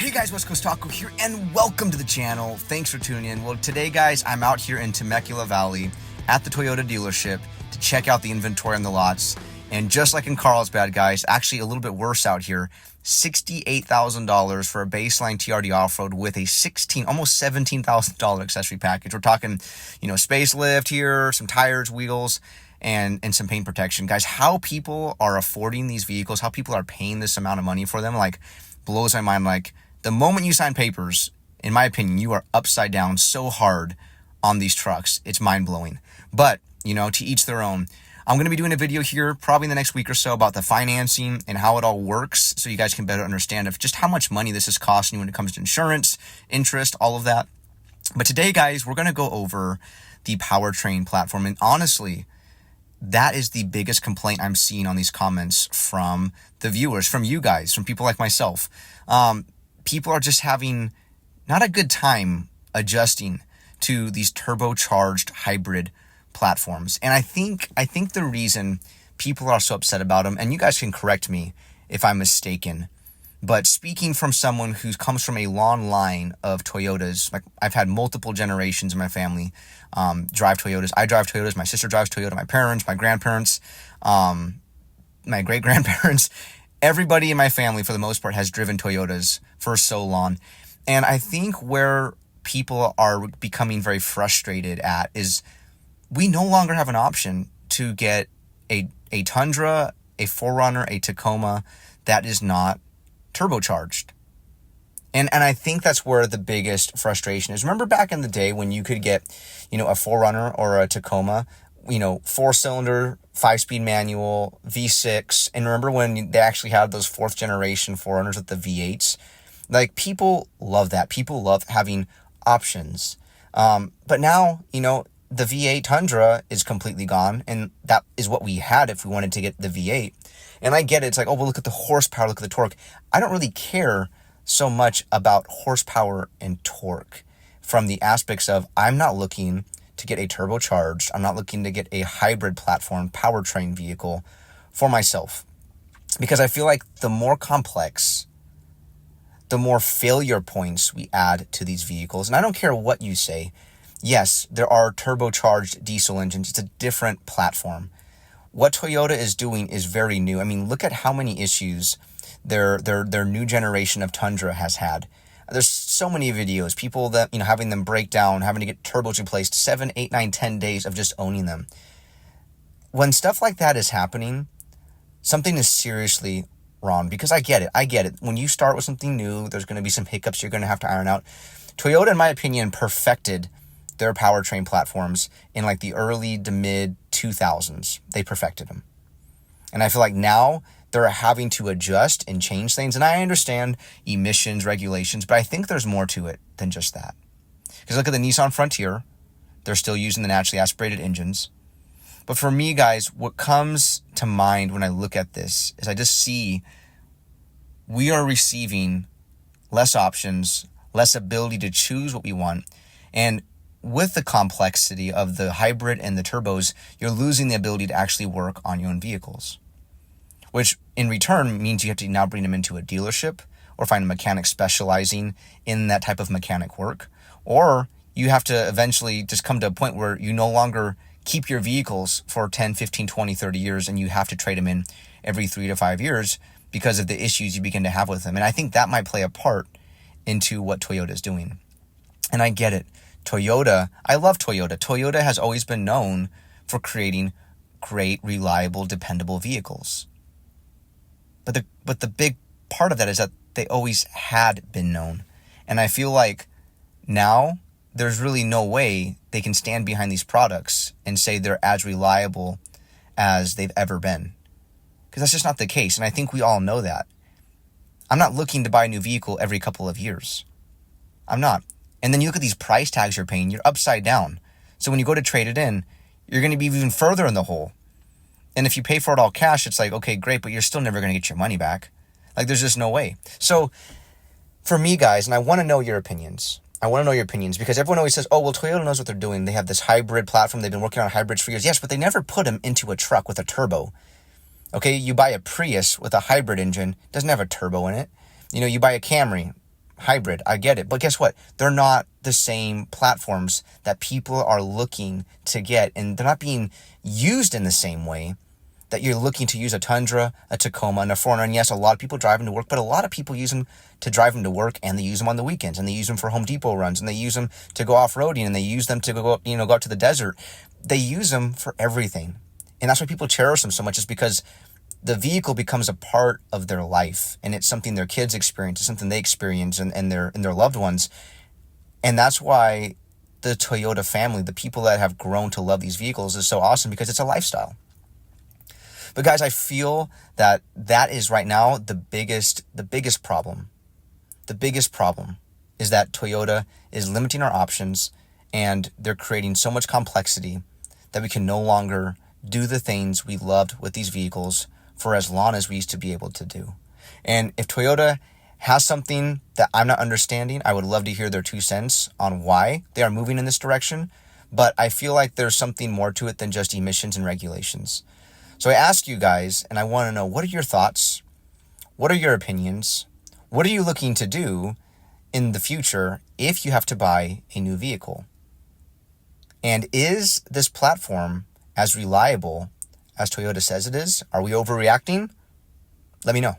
Hey guys, West Coast Taco here, and welcome to the channel. Thanks for tuning in. Well, today, guys, I'm out here in Temecula Valley at the Toyota dealership to check out the inventory on the lots. And just like in Carlsbad, guys, actually a little bit worse out here. $68,000 for a baseline TRD off-road with a almost $17,000 accessory package. We're talking, space lift here, some tires, wheels, and some paint protection. Guys, how people are affording these vehicles, how people are paying this amount of money for them, blows my mind. The moment you sign papers, in my opinion, you are upside down so hard on these trucks. It's mind-blowing. But, to each their own. I'm going to be doing a video here probably in the next week or so about the financing and how it all works so you guys can better understand of just how much money this is costing you when it comes to insurance, interest, all of that. But today, guys, we're going to go over the powertrain platform. And honestly, that is the biggest complaint I'm seeing on these comments from the viewers, from you guys, from people like myself. People are just having not a good time adjusting to these turbocharged hybrid platforms. And I think the reason people are so upset about them, and you guys can correct me if I'm mistaken, but speaking from someone who comes from a long line of Toyotas, I've had multiple generations in my family drive Toyotas. I drive Toyotas. My sister drives Toyota. My parents, my grandparents, my great-grandparents, everybody in my family, for the most part, has driven Toyotas for so long. And I think where people are becoming very frustrated at is we no longer have an option to get a Tundra, a 4Runner, a Tacoma that is not turbocharged. And I think that's where the biggest frustration is. Remember back in the day when you could get, a 4Runner or a Tacoma, 4-cylinder, 5-speed manual, V6. And remember when they actually had those 4th generation 4Runners with the V8s? People love that. People love having options. But now, the V8 Tundra is completely gone. And that is what we had if we wanted to get the V8. And I get it. It's look at the horsepower, look at the torque. I don't really care so much about horsepower and torque from the aspects of I'm not looking to get a turbocharged, I'm not looking to get a hybrid platform powertrain vehicle for myself. Because I feel like the more complex, the more failure points we add to these vehicles. And I don't care what you say. Yes, there are turbocharged diesel engines. It's a different platform. What Toyota is doing is very new. Look at how many issues their new generation of Tundra has had. There's so many videos, people that, having them break down, having to get turbos replaced, 7, 8, 9, 10 days of just owning them. When stuff like that is happening, something is seriously wrong, because I get it. When you start with something new, there's going to be some hiccups you're going to have to iron out. Toyota, in my opinion, perfected their powertrain platforms in the early to mid 2000s. They perfected them. And I feel like now they're having to adjust and change things. And I understand emissions regulations, but I think there's more to it than just that. Because look at the Nissan Frontier. They're still using the naturally aspirated engines. But for me, guys, what comes to mind when I look at this is I just see we are receiving less options, less ability to choose what we want. And with the complexity of the hybrid and the turbos, you're losing the ability to actually work on your own vehicles, which in return means you have to now bring them into a dealership or find a mechanic specializing in that type of mechanic work. Or you have to eventually just come to a point where you no longer keep your vehicles for 10, 15, 20, 30 years, and you have to trade them in every 3 to 5 years because of the issues you begin to have with them. And I think that might play a part into what Toyota is doing. And I get it. Toyota, I love Toyota. Toyota has always been known for creating great, reliable, dependable vehicles. But the big part of that is that they always had been known. And I feel like now there's really no way they can stand behind these products and say they're as reliable as they've ever been. Because that's just not the case. And I think we all know that. I'm not looking to buy a new vehicle every couple of years. I'm not. And then you look at these price tags you're paying, you're upside down. So when you go to trade it in, you're going to be even further in the hole. And if you pay for it all cash, it's okay, great, but you're still never going to get your money back. There's just no way. So for me, guys, and I want to know your opinions. Because everyone always says, oh, well, Toyota knows what they're doing. They have this hybrid platform. They've been working on hybrids for years. Yes, but they never put them into a truck with a turbo. Okay, you buy a Prius with a hybrid engine, doesn't have a turbo in it. You buy a Camry, hybrid. I get it. But guess what? They're not the same platforms that people are looking to get, and they're not being used in the same way that you're looking to use a Tundra, a Tacoma, and a 4Runner. And yes, a lot of people drive them to work, but a lot of people use them to drive them to work, and they use them on the weekends, and they use them for Home Depot runs, and they use them to go off-roading, and they use them to go out to the desert. They use them for everything. And that's why people cherish them so much, is because the vehicle becomes a part of their life, and it's something their kids experience, it's something they experience and their loved ones. And that's why the Toyota family, the people that have grown to love these vehicles, is so awesome, because it's a lifestyle. But guys, I feel that is right now the biggest problem. The biggest problem is that Toyota is limiting our options, and they're creating so much complexity that we can no longer do the things we loved with these vehicles for as long as we used to be able to do. And if Toyota has something that I'm not understanding, I would love to hear their 2 cents on why they are moving in this direction. But I feel like there's something more to it than just emissions and regulations. So I ask you guys, and I want to know, what are your thoughts? What are your opinions? What are you looking to do in the future if you have to buy a new vehicle? And is this platform as reliable as Toyota says it is? Are we overreacting? Let me know.